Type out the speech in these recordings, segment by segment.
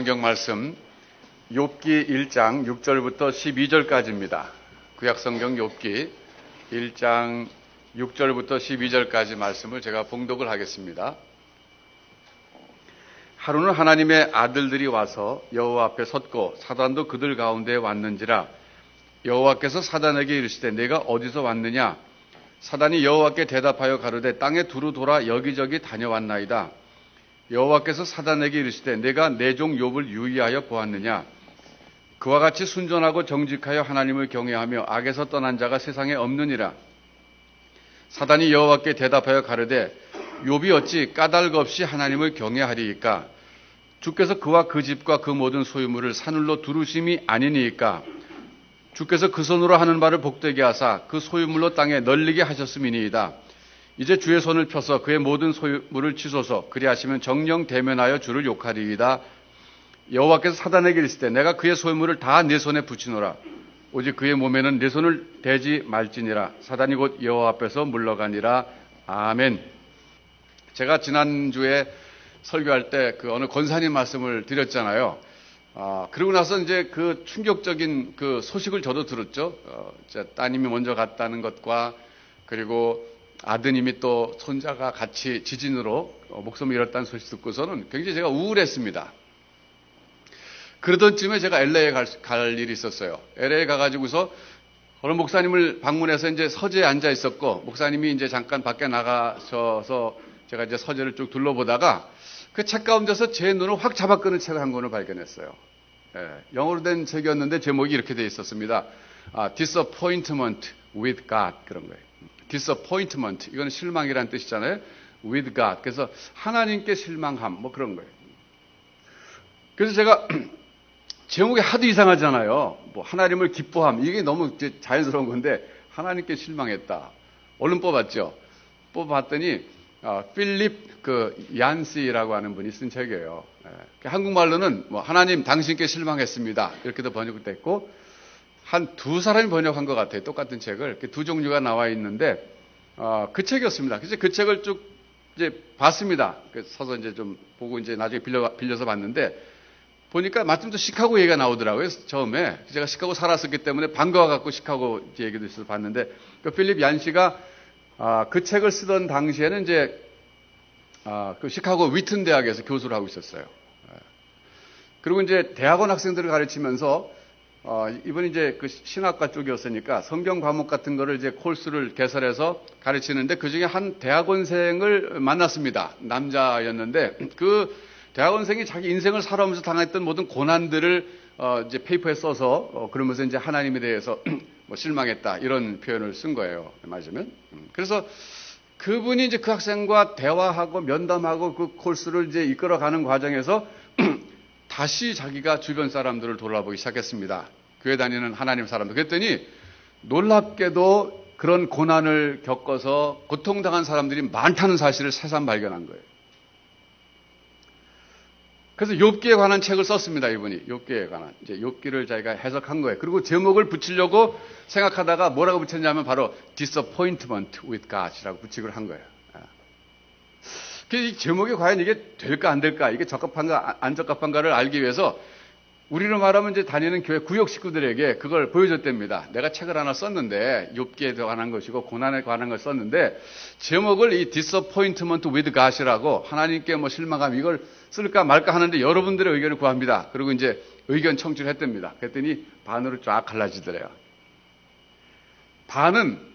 성경 말씀 욥기 1장 6절부터 12절까지입니다. 구약 성경 욥기 1장 6절부터 12절까지 말씀을 제가 봉독을 하겠습니다. 하루는 하나님의 아들들이 와서 여호와 앞에 섰고 사단도 그들 가운데 왔는지라. 여호와께서 사단에게 이르시되 내가 어디서 왔느냐? 사단이 여호와께 대답하여 가로되 땅에 두루 돌아 여기저기 다녀왔나이다. 여호와께서 사단에게 이르시되 내가 내 종 욥을 유의하여 보았느냐? 그와 같이 순전하고 정직하여 하나님을 경외하며 악에서 떠난 자가 세상에 없느니라. 사단이 여호와께 대답하여 가로되 욥이 어찌 까닭 없이 하나님을 경외하리이까? 주께서 그와 그 집과 그 모든 소유물을 사늘로 두르심이 아니니이까? 주께서 그 손으로 하는 바를 복되게 하사 그 소유물로 땅에 널리게 하셨음이니이다. 이제 주의 손을 펴서 그의 모든 소유물을 치소서. 그리하시면 정령 대면하여 주를 욕하리이다. 여호와께서 사단에게 이르시되 내가 그의 소유물을 다 내 손에 붙이노라. 오직 그의 몸에는 내 손을 대지 말지니라. 사단이 곧 여호와 앞에서 물러가니라. 아멘. 제가 지난주에 설교할 때 그 어느 권사님 말씀을 드렸잖아요. 그러고 나서 이제 그 충격적인 그 소식을 저도 들었죠. 따님이 먼저 갔다는 것과 그리고 아드님이 또 손자가 같이 지진으로 목숨을 잃었다는 소식 듣고서는 굉장히 제가 우울했습니다. 그러던 쯤에 제가 LA에 갈 일이 있었어요. LA에 가가지고서 어느 목사님을 방문해서 이제 서재에 앉아 있었고, 목사님이 이제 잠깐 밖에 나가셔서 제가 이제 서재를 쭉 둘러보다가 그 책 가운데서 제 눈을 확 잡아끄는 책을 한 권을 발견했어요. 영어로 된 책이었는데 제목이 이렇게 되어 있었습니다. Disappointment with God, 그런 거예요. Disappointment, 이건 실망이라는 뜻이잖아요. With God, 그래서 하나님께 실망함, 뭐 그런 거예요. 그래서 제가 제목이 하도 이상하잖아요. 뭐 하나님을 기뻐함, 이게 너무 자연스러운 건데 하나님께 실망했다. 얼른 뽑았죠. 뽑아봤더니 필립 얀시라고 하는 분이 쓴 책이에요. 한국말로는 뭐 하나님 당신께 실망했습니다, 이렇게도 번역됐고, 한 두 사람이 번역한 것 같아요. 똑같은 책을. 두 종류가 나와 있는데 그 책이었습니다. 그래서 그 책을 쭉 이제 봤습니다. 서서 이제 좀 보고 이제 나중에 빌려서 봤는데 보니까 마침 또 시카고 얘기가 나오더라고요. 처음에 제가 시카고 살았었기 때문에 반가워갖고 시카고 얘기도 있어서 봤는데, 그 필립 얀시가 그 책을 쓰던 당시에는 이제 그 시카고 위튼 대학에서 교수를 하고 있었어요. 그리고 이제 대학원 학생들을 가르치면서 이분이 이제 그 신학과 쪽이었으니까 성경 과목 같은 거를 이제 코र्스를 개설해서 가르치는데, 그 중에 한 대학원생을 만났습니다. 남자였는데 그 대학원생이 자기 인생을 살아오면서 당했던 모든 고난들을 이제 페이퍼에 써서 그러면서 이제 하나님에 대해서 뭐 실망했다, 이런 표현을 쓴 거예요. 맞으면. 그래서 그분이 이제 그 학생과 대화하고 면담하고 그 코र्스를 이제 이끌어가는 과정에서 다시 자기가 주변 사람들을 돌아보기 시작했습니다. 교회 다니는 하나님 사람들. 그랬더니 놀랍게도 그런 고난을 겪어서 고통당한 사람들이 많다는 사실을 새삼 발견한 거예요. 그래서 욥기에 관한 책을 썼습니다. 이분이 욥기에 관한 이제 욥기를 자기가 해석한 거예요. 그리고 제목을 붙이려고 생각하다가 뭐라고 붙였냐면 바로 Disappointment with God이라고 붙이기를 한 거예요. 이 제목이 과연 이게 될까 안 될까, 이게 적합한가 안 적합한가를 알기 위해서 우리로 말하면 이제 다니는 교회 구역 식구들에게 그걸 보여줬답니다. 내가 책을 하나 썼는데 욥기에 관한 것이고 고난에 관한 걸 썼는데 제목을 이 Disappointment with God이라고, 하나님께 뭐 실망함, 이걸 쓸까 말까 하는데 여러분들의 의견을 구합니다. 그리고 이제 의견 청취를 했답니다. 그랬더니 반으로 쫙 갈라지더래요. 반은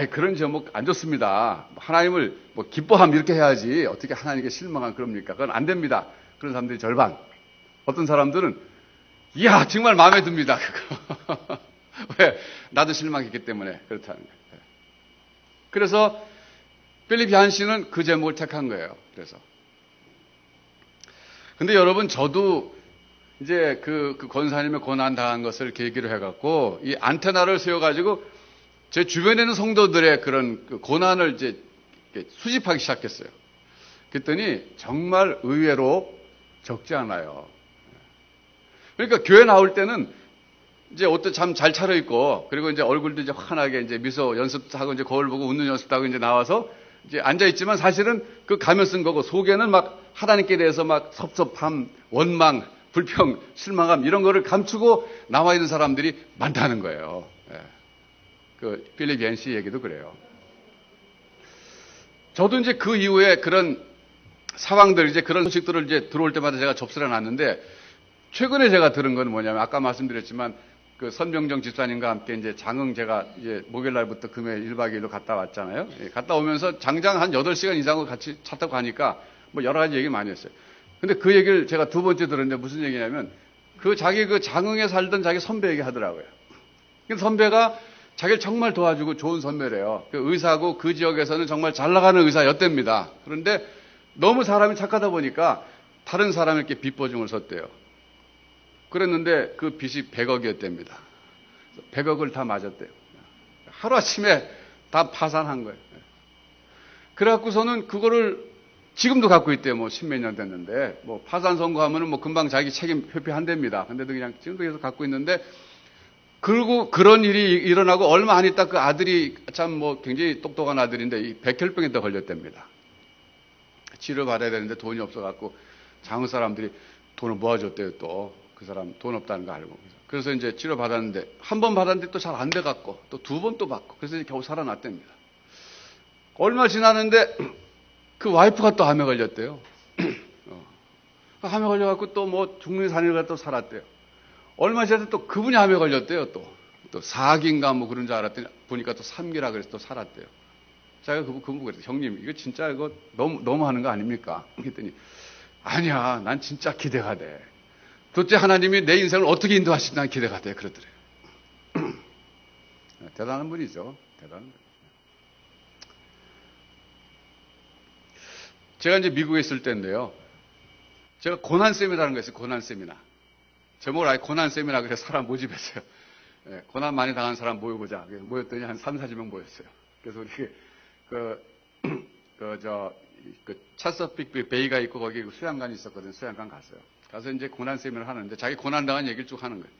그런 제목 안 좋습니다. 하나님을 뭐 기뻐함 이렇게 해야지 어떻게 하나님께 실망한 그럽니까? 그건 안 됩니다. 그런 사람들이 절반. 어떤 사람들은 이야 정말 마음에 듭니다. 그거. 왜? 나도 실망했기 때문에 그렇다는 거예요. 그래서 필립 얀시는 그 제목을 택한 거예요. 그래서. 근데 여러분, 저도 이제 그 권사님의 고난 당한 것을 계기로 해갖고 이 안테나를 세워가지고 제 주변에 있는 성도들의 그런 고난을 이제 수집하기 시작했어요. 그랬더니 정말 의외로 적지 않아요. 그러니까 교회 나올 때는 이제 옷도 참 잘 차려입고, 그리고 이제 얼굴도 이제 환하게 이제 미소 연습도 하고 이제 거울 보고 웃는 연습도 하고 이제 나와서 이제 앉아있지만 사실은 그 가면 쓴 거고, 속에는 막 하나님께 대해서 막 섭섭함, 원망, 불평, 실망감 이런 거를 감추고 나와 있는 사람들이 많다는 거예요. 예. 그 필립 얀시 얘기도 그래요. 저도 이제 그 이후에 그런 상황들, 이제 그런 소식들을 이제 들어올 때마다 제가 접수를 해놨는데, 최근에 제가 들은 건 뭐냐면, 아까 말씀드렸지만, 그 선병정 집사님과 함께 이제 장흥 제가 이제 목요일 날부터 금요일 1박 2일로 갔다 왔잖아요. 예, 갔다 오면서 장장 한 8시간 이상을 같이 차 타고 가니까 뭐 여러 가지 얘기 많이 했어요. 근데 그 얘기를 제가 두 번째 들었는데 무슨 얘기냐면, 자기 그 장흥에 살던 자기 선배 얘기 하더라고요. 그 선배가 자기를 정말 도와주고 좋은 선배래요. 그 의사고 그 지역에서는 정말 잘 나가는 의사였답니다. 그런데 너무 사람이 착하다 보니까 다른 사람에게 빚 보증을 섰대요. 그랬는데 그 빚이 100억이었답니다. 100억을 다 맞았대요. 하루아침에 다 파산한 거예요. 그래갖고서는 그거를 지금도 갖고 있대요. 뭐 십몇 년 됐는데, 뭐 파산 선고하면은 뭐 금방 자기 책임 회피한답니다. 근데도 그냥 지금도 계속 갖고 있는데, 그리고 그런 일이 일어나고 얼마 안 있다 그 아들이 참 뭐 굉장히 똑똑한 아들인데 이 백혈병에 또 걸렸답니다. 치료 받아야 되는데 돈이 없어갖고 장흥 사람들이 돈을 모아줬대요. 또 그 사람 돈 없다는 거 알고. 그래서 이제 치료 받았는데 한 번 받았는데 또 잘 안 돼갖고 또 두 번 또 받고 그래서 이제 겨우 살아났답니다. 얼마 지났는데 그 와이프가 또 암에 걸렸대요. 암에 걸려갖고 또 뭐 중릉 산에 가또 살았대요. 얼마 지나서 또 그분이 암에 걸렸대요. 또 4기인가 뭐 그런 줄 알았더니 보니까 또 3기라 그래서 또 살았대요. 제가 그분 그랬어요. 형님 이거 진짜 이거 너무 하는 거 아닙니까? 그랬더니 아니야 난 진짜 기대가 돼. 도대체 하나님이 내 인생을 어떻게 인도하시나 기대가 돼. 그러더래요. 대단한 분이죠. 대단한 분. 제가 이제 미국에 있을 때인데요. 제가 고난 세미나라는 거 있어요. 고난 세미나. 제목을 아예 고난 세미나 그래서 사람 모집했어요. 예, 고난 많이 당한 사람 모여보자. 모였더니 한 3, 40명 모였어요. 그래서 우리 찰스픽 베이가 있고 거기 수양관이 있었거든요. 수양관 갔어요. 가서 이제 고난 세미나를 하는데 자기 고난 당한 얘기를 쭉 하는 거예요.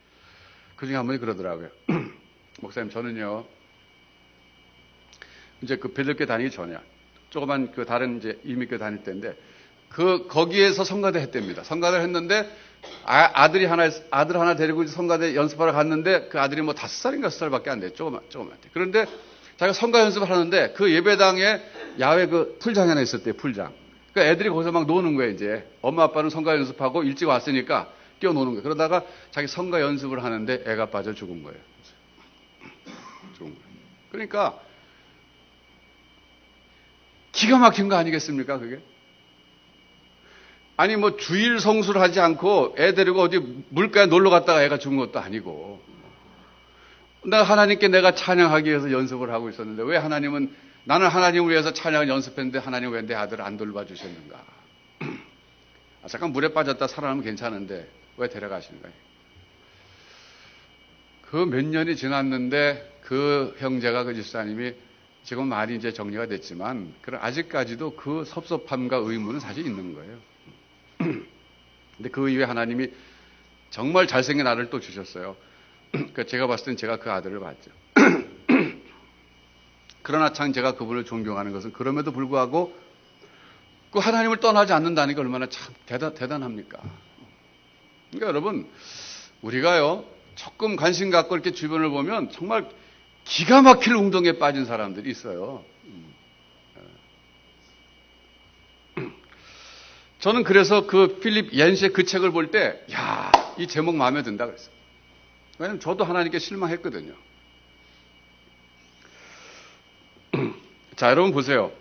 그 중에 한 분이 그러더라고요. 목사님 저는요. 이제 그 베들교 다니기 전에 조그만 그 다른 이제 이민교 다닐 때인데 거기에서 성가대 했답니다. 성가대를 했는데 아들 하나 데리고 성가대 연습하러 갔는데 그 아들이 뭐 5살인가 6살밖에 안 돼요. 조그만. 그런데 자기가 성가 연습을 하는데 그 예배당에 야외 그 풀장이 하나 있었대요. 풀장. 그러니까 애들이 거기서 막 노는 거예요. 이제 엄마 아빠는 성가 연습하고 일찍 왔으니까 뛰어노는 거예요. 그러다가 자기 성가 연습을 하는데 애가 빠져 죽은 거예요. 죽은 거예요. 그러니까 기가 막힌 거 아니겠습니까? 그게? 아니 뭐 주일 성수를 하지 않고 애 데리고 어디 물가에 놀러 갔다가 애가 죽은 것도 아니고 내가 하나님께 내가 찬양하기 위해서 연습을 하고 있었는데 왜 나는 하나님을 위해서 찬양을 연습했는데 하나님 왜 내 아들을 안 돌봐 주셨는가? 잠깐 물에 빠졌다 살아나면 괜찮은데 왜 데려가시는 거예요? 그 몇 년이 지났는데 그 형제가 그 집사님이 지금 많이 이제 정리가 됐지만 아직까지도 그 섭섭함과 의문은 사실 있는 거예요. 근데 그 이후에 하나님이 정말 잘생긴 아들을 또 주셨어요. 그러니까 제가 봤을 땐 제가 그 아들을 봤죠. 그러나 참 제가 그분을 존경하는 것은 그럼에도 불구하고 그 하나님을 떠나지 않는다는 게 얼마나 참 대단합니까? 그러니까 여러분 우리가요 조금 관심 갖고 이렇게 주변을 보면 정말 기가 막힐 웅덩이에 빠진 사람들이 있어요. 저는 그래서 그 필립 얀시의 그 책을 볼 때, 이 제목 마음에 든다 그랬어요. 왜냐면 저도 하나님께 실망했거든요. 자, 여러분 보세요.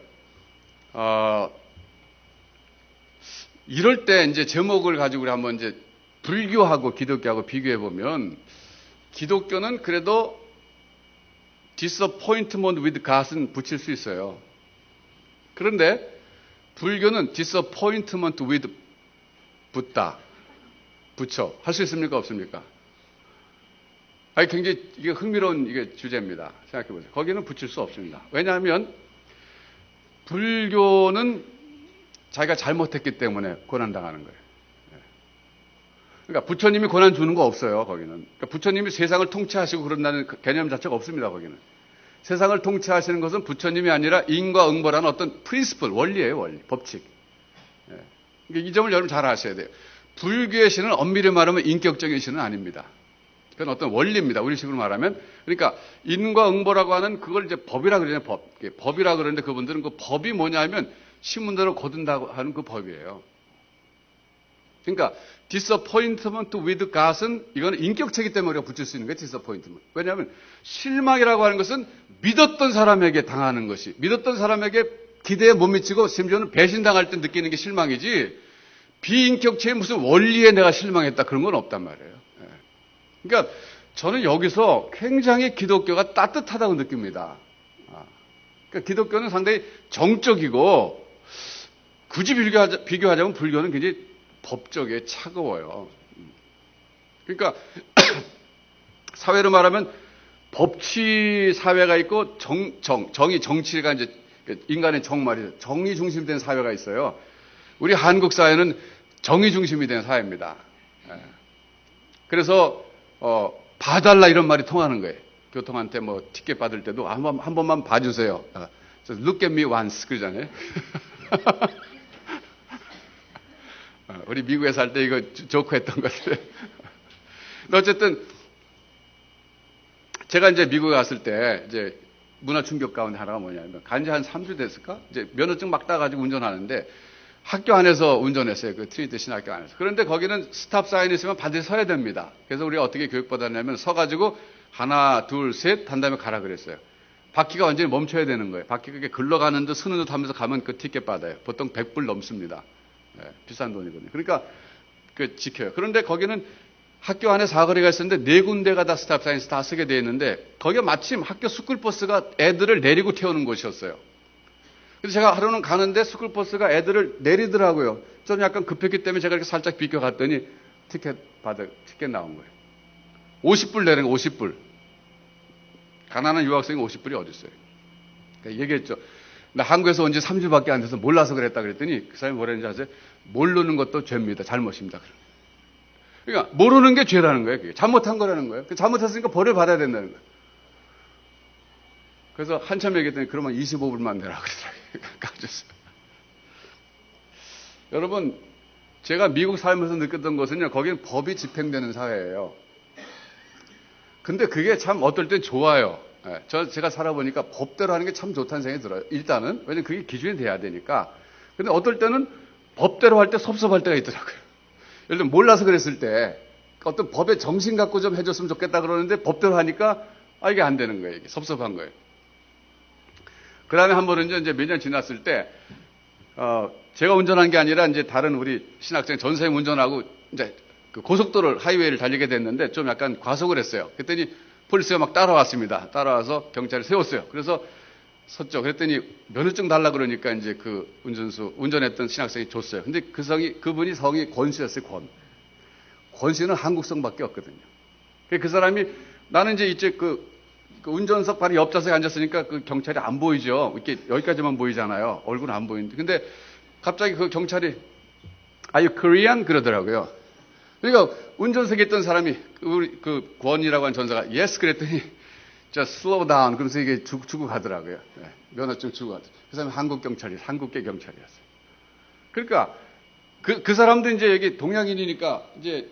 이럴 때 이제 제목을 가지고 우리 한번 이제 불교하고 기독교하고 비교해 보면, 기독교는 그래도 disappointment with God은 붙일 수 있어요. 그런데 불교는 disappointment with 붙여. 할 수 있습니까? 없습니까? 굉장히 이게 흥미로운 주제입니다. 생각해 보세요. 거기는 붙일 수 없습니다. 왜냐하면 불교는 자기가 잘못했기 때문에 고난당하는 거예요. 그러니까 부처님이 고난 주는 거 없어요. 거기는. 그러니까 부처님이 세상을 통치하시고 그런다는 개념 자체가 없습니다. 거기는. 세상을 통치하시는 것은 부처님이 아니라 인과 응보라는 어떤 프린시플, 원리예요. 원리, 법칙. 그러니까 이 점을 여러분 잘 아셔야 돼요. 불교의 신은 엄밀히 말하면 인격적인 신은 아닙니다. 그건 어떤 원리입니다. 우리 식으로 말하면. 그러니까 인과응보라고 하는 그걸 이제 법이라 그러잖아요. 법이라 그러는데 그분들은 그 법이 뭐냐면 신문대로 거둔다고 하는 그 법이에요. 그러니까 disappointment with God은 이거는 인격체이기 때문에 우리가 붙일 수 있는 거예요. disappointment. 왜냐하면 실망이라고 하는 것은 믿었던 사람에게 당하는 것이, 믿었던 사람에게 기대에 못 미치고 심지어는 배신당할 때 느끼는 게 실망이지, 비인격체의 무슨 원리에 내가 실망했다 그런 건 없단 말이에요. 그러니까 저는 여기서 굉장히 기독교가 따뜻하다고 느낍니다. 그러니까 기독교는 상당히 정적이고 굳이 비교하자면 불교는 굉장히 법적에 차가워요. 그러니까 사회로 말하면 법치 사회가 있고 정의 정치가 이제 인간의 정 말이죠. 정의 중심된 사회가 있어요. 우리 한국 사회는 정의 중심이 된 사회입니다. 그래서 봐달라 이런 말이 통하는 거예요. 교통한테 뭐 티켓 받을 때도 한 번만 봐주세요. Look at me once 그러잖아요. 우리 미국에 살 때 이거 조크했던 것 같아요. 어쨌든 제가 이제 미국에 갔을 때 이제 문화 충격 가운데 하나가 뭐냐면 간지 한 3주 됐을까? 이제 면허증 막 따가지고 운전하는데 학교 안에서 운전했어요. 그 트리니티 신학교 안에서. 그런데 거기는 스탑 사인이 있으면 반드시 서야 됩니다. 그래서 우리가 어떻게 교육받았냐면 서가지고 하나, 둘, 셋 한 다음에 가라 그랬어요. 바퀴가 완전히 멈춰야 되는 거예요. 바퀴가 이렇게 굴러가는 듯 서는 듯 하면서 가면 그 티켓 받아요. 보통 100불 넘습니다. 비싼 돈이거든요. 그러니까 그 지켜요. 그런데 거기는 학교 안에 사거리가 있었는데 네 군데가 다 스탑 사인에서 다 쓰게 돼 있는데 거기가 마침 학교 스쿨버스가 애들을 내리고 태우는 곳이었어요. 그래서 제가 하루는 가는데 스쿨버스가 애들을 내리더라고요. 저는 약간 급했기 때문에 제가 이렇게 살짝 비껴갔더니 티켓 나온 거예요. 50불 내는 거, 50불. 가난한 유학생이 50불이 어디 있어요? 그러니까 얘기했죠. 나 한국에서 온 지 3주밖에 안 돼서 몰라서 그랬다 그랬더니 그 사람이 뭐라 했는지 아세요? 모르는 것도 죄입니다. 잘못입니다. 그러니까 모르는 게 죄라는 거예요. 그게. 잘못한 거라는 거예요. 잘못했으니까 벌을 받아야 된다는 거예요. 그래서 한참 얘기했더니 그러면 25불만 내라 그러더라고요. 까졌어요. 여러분, 제가 미국 살면서 느꼈던 것은요, 거기는 법이 집행되는 사회예요. 근데 그게 참 어떨 땐 좋아요. 제가 살아보니까 법대로 하는 게 참 좋다는 생각이 들어요. 일단은. 왜냐면 그게 기준이 돼야 되니까. 근데 어떨 때는 법대로 할 때 섭섭할 때가 있더라고요. 예를 들면 몰라서 그랬을 때 어떤 법의 정신 갖고 좀 해줬으면 좋겠다 그러는데 법대로 하니까 이게 안 되는 거예요. 이게 섭섭한 거예요. 그 다음에 한 번은 이제 몇 년 지났을 때, 제가 운전한 게 아니라 이제 다른 우리 신학생 전생님 운전하고 이제 그 고속도로를 하이웨이를 달리게 됐는데 좀 약간 과속을 했어요. 그랬더니 폴리스가 막 따라왔습니다. 따라와서 경찰이 세웠어요. 그래서 섰죠. 그랬더니 면허증 달라 그러니까 이제 그 운전했던 신학생이 줬어요. 근데 그분이 성이 권씨였어요. 권 씨는 한국성밖에 없거든요. 그 사람이 나는 이제 그 운전석 바로 옆좌석에 앉았으니까 그 경찰이 안 보이죠. 이렇게 여기까지만 보이잖아요. 얼굴은 안 보이는데. 근데 갑자기 그 경찰이 Are you Korean? 그러더라고요. 그러니까 운전석에 있던 사람이 우리 그 권이라고 하는 전사가 Yes 그랬더니 just slow down 그러면서 이게 주고 가더라고요. 면허증 주고 가더라고요. 그 사람이 한국계 경찰이었어요. 그러니까 그 사람도 이제 여기 동양인이니까 이제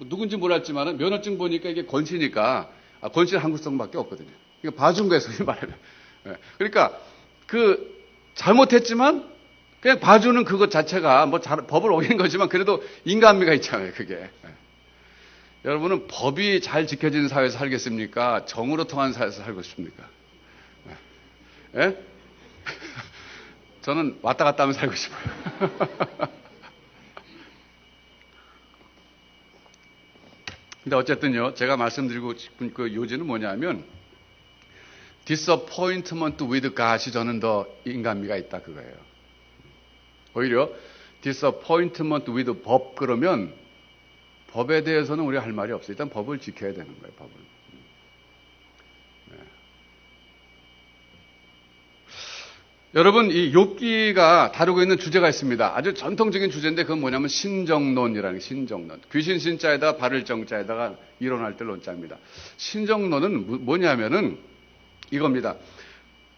누군지 몰랐지만은 면허증 보니까 이게 권씨니까 권씨는 한국성밖에 없거든요. 그러니까 봐준 거예요, 소위 말하면. 그러니까 잘못했지만 그냥 봐주는 그것 자체가 뭐 법을 어긴 거지만 그래도 인간미가 있잖아요, 그게. 여러분은 법이 잘 지켜지는 사회에서 살겠습니까? 정으로 통한 사회에서 살고 싶습니까? 예? 저는 왔다 갔다 하면 살고 싶어요. 근데 어쨌든요, 제가 말씀드리고 싶은 그 요지는 뭐냐면, disappointment with God이 저는 더 인간미가 있다 그거예요. 오히려 disappointment with 법 그러면 법에 대해서는 우리가 할 말이 없어요. 일단 법을 지켜야 되는 거예요, 법을. 네. 여러분, 이 욥기가 다루고 있는 주제가 있습니다. 아주 전통적인 주제인데 그건 뭐냐면 신정론이라는 신정론. 귀신 신자에다가 발을 정자에다가 일어날 때 논자입니다. 신정론은 뭐냐면은 이겁니다.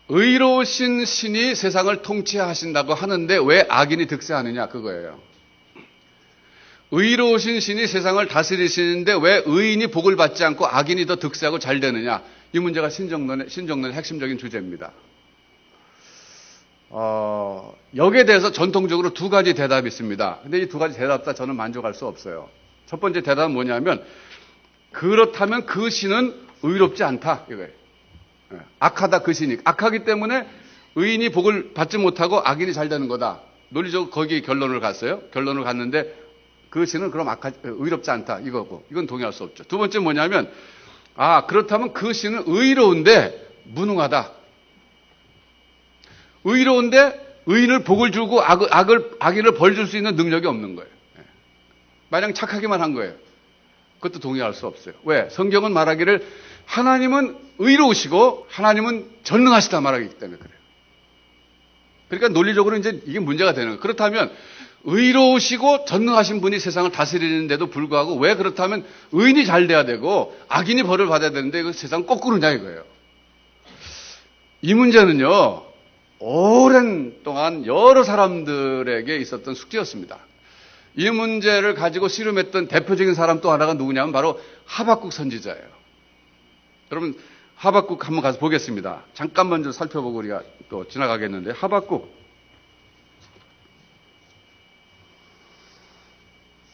의로우신 신이 세상을 통치하신다고 하는데 왜 악인이 득세하느냐 그거예요. 의로우신 신이 세상을 다스리시는데 왜 의인이 복을 받지 않고 악인이 더 득세하고 잘 되느냐? 이 문제가 신정론의 핵심적인 주제입니다. 여기에 대해서 전통적으로 두 가지 대답이 있습니다. 근데 이 두 가지 대답 다 저는 만족할 수 없어요. 첫 번째 대답은 뭐냐면, 그렇다면 그 신은 의롭지 않다, 이거예요. 악하다, 그 신이. 악하기 때문에 의인이 복을 받지 못하고 악인이 잘 되는 거다. 논리적으로 거기에 결론을 갔어요. 결론을 갔는데, 그 신은 그럼 의롭지 않다, 이거고. 이건 동의할 수 없죠. 두 번째 뭐냐면, 그렇다면 그 신은 의로운데 무능하다. 의로운데 의인을 복을 주고 악인을 벌 줄 수 있는 능력이 없는 거예요. 마냥 착하기만 한 거예요. 그것도 동의할 수 없어요. 왜? 성경은 말하기를 하나님은 의로우시고 하나님은 전능하시다 말하기 때문에 그래요. 그러니까 논리적으로 이제 이게 문제가 되는 거예요. 그렇다면 의로우시고 전능하신 분이 세상을 다스리는데도 불구하고 왜 그렇다면 의인이 잘 돼야 되고 악인이 벌을 받아야 되는데 이거 세상 거꾸로냐 이거예요. 이 문제는요, 오랜 동안 여러 사람들에게 있었던 숙제였습니다. 이 문제를 가지고 씨름했던 대표적인 사람 또 하나가 누구냐면 바로 하박국 선지자예요. 여러분, 하박국 한번 가서 보겠습니다. 잠깐 먼저 살펴보고 우리가 또 지나가겠는데, 하박국.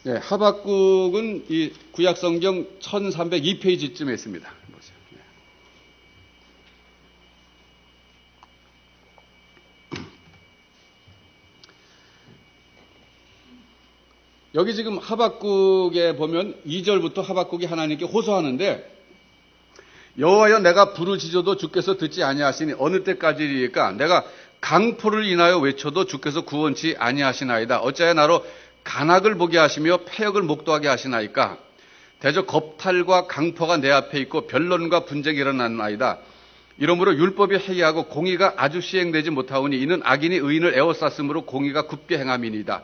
네, 하박국은 이 구약성경 1302페이지쯤에 있습니다. 보세요. 네. 여기 지금 하박국에 보면 2절부터 하박국이 하나님께 호소하는데, 여호와여 내가 부르짖어도 주께서 듣지 아니하시니 어느 때까지리까 내가 강포를 인하여 외쳐도 주께서 구원치 아니하시나이다. 어찌하여 나로 간악을 보게 하시며 패역을 목도하게 하시나이까. 대저 겁탈과 강포가 내 앞에 있고 변론과 분쟁이 일어났나이다. 이러므로 율법이 해이하고 공의가 아주 시행되지 못하오니 이는 악인이 의인을 에워쌌으므로 공의가 굽게 행함이니이다.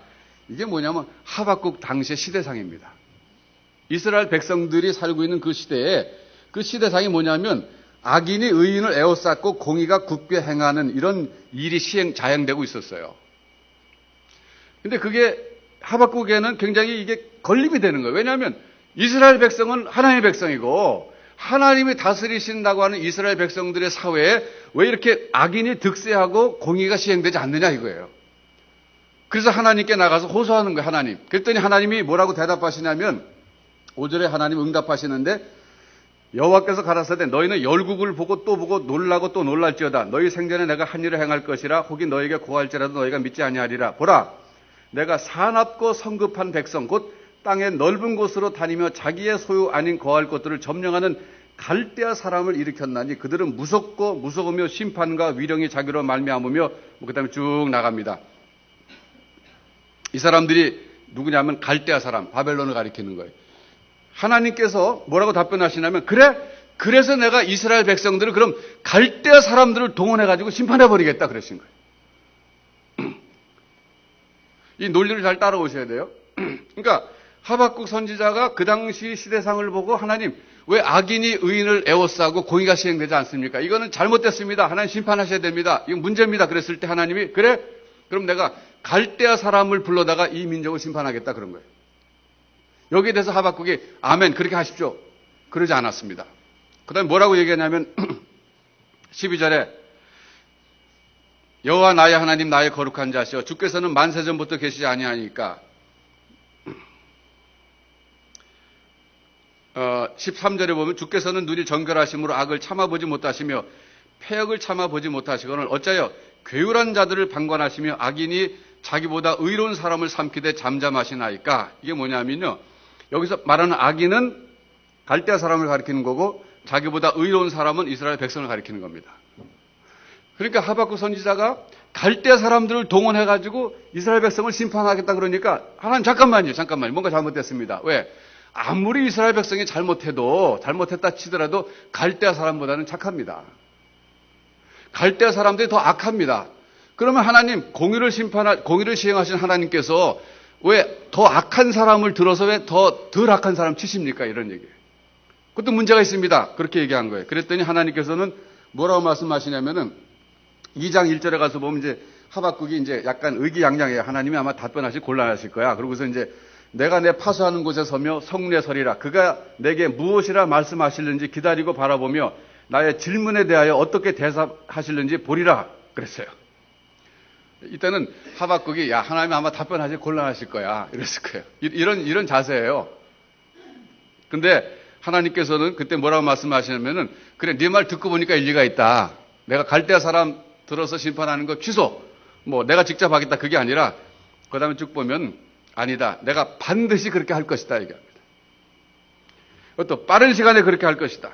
이게 뭐냐면 하박국 당시의 시대상입니다. 이스라엘 백성들이 살고 있는 그 시대에 그 시대상이 뭐냐면 악인이 의인을 에워쌌고 공의가 굽게 행하는 이런 일이 자행되고 있었어요. 근데 그게 하박국에는 굉장히 이게 걸림이 되는 거예요. 왜냐하면 이스라엘 백성은 하나님의 백성이고 하나님이 다스리신다고 하는 이스라엘 백성들의 사회에 왜 이렇게 악인이 득세하고 공의가 시행되지 않느냐 이거예요. 그래서 하나님께 나가서 호소하는 거예요, 하나님. 그랬더니 하나님이 뭐라고 대답하시냐면 5절에 하나님 응답하시는데 여호와께서 가라사대 너희는 열국을 보고 또 보고 놀라고 또 놀랄지어다. 너희 생전에 내가 한 일을 행할 것이라 혹이 너희에게 고할지라도 너희가 믿지 아니하리라. 보라 내가 사납고 성급한 백성 곧 땅의 넓은 곳으로 다니며 자기의 소유 아닌 거할 것들을 점령하는 갈대아 사람을 일으켰나니 그들은 무섭고 무서우며 심판과 위령이 자기로 말미암으며 그다음에 쭉 나갑니다. 이 사람들이 누구냐면 갈대아 사람, 바벨론을 가리키는 거예요. 하나님께서 뭐라고 답변하시냐면 그래서 내가 이스라엘 백성들을 그럼 갈대아 사람들을 동원해가지고 심판해버리겠다 그러신 거예요. 이 논리를 잘 따라오셔야 돼요. 그러니까 하박국 선지자가 그 당시 시대상을 보고 하나님 왜 악인이 의인을 에워싸고 공의가 시행되지 않습니까? 이거는 잘못됐습니다. 하나님 심판하셔야 됩니다. 이건 문제입니다. 그랬을 때 하나님이 그럼 내가 갈대아 사람을 불러다가 이 민족을 심판하겠다 그런 거예요. 여기에 대해서 하박국이 아멘 그렇게 하십시오. 그러지 않았습니다. 그 다음에 뭐라고 얘기하냐면 12절에 여호와 나의 하나님 나의 거룩한 자시여 주께서는 만세전부터 계시지 아니하니까 13절에 보면 주께서는 눈이 정결하심으로 악을 참아보지 못하시며 패역을 참아보지 못하시거늘 어찌하여 괴울한 자들을 방관하시며 악인이 자기보다 의로운 사람을 삼키되 잠잠하시나이까. 이게 뭐냐면요, 여기서 말하는 악인은 갈대아 사람을 가리키는 거고 자기보다 의로운 사람은 이스라엘 백성을 가리키는 겁니다. 그러니까 하박국 선지자가 갈대아 사람들을 동원해가지고 이스라엘 백성을 심판하겠다 그러니까 하나님 잠깐만요 뭔가 잘못됐습니다. 왜? 아무리 이스라엘 백성이 잘못했다 치더라도 갈대아 사람보다는 착합니다. 갈대아 사람들이 더 악합니다. 그러면 하나님 공의를 시행하신 하나님께서 왜 더 악한 사람을 들어서 왜 더 덜 악한 사람 치십니까? 이런 얘기예요. 그것도 문제가 있습니다. 그렇게 얘기한 거예요. 그랬더니 하나님께서는 뭐라고 말씀하시냐면은 2장 1절에 가서 보면 이제 하박국이 이제 약간 의기양양해요. 하나님이 아마 답변하실 곤란하실 거야. 그러고서 이제 내가 내 파수하는 곳에 서며 성문에 서리라. 그가 내게 무엇이라 말씀하실는지 기다리고 바라보며 나의 질문에 대하여 어떻게 대답하실는지 보리라 그랬어요. 이때는 하박국이 야 하나님 아마 답변하지 곤란하실 거야 이랬을 거예요. 이런 자세예요. 근데 하나님께서는 그때 뭐라고 말씀하시냐면은 그래 네 말 듣고 보니까 일리가 있다. 내가 갈대아 사람 들어서 심판하는 거 취소. 뭐 내가 직접 하겠다 그게 아니라 그 다음에 쭉 보면 아니다. 내가 반드시 그렇게 할 것이다 얘기합니다. 그것도 빠른 시간에 그렇게 할 것이다.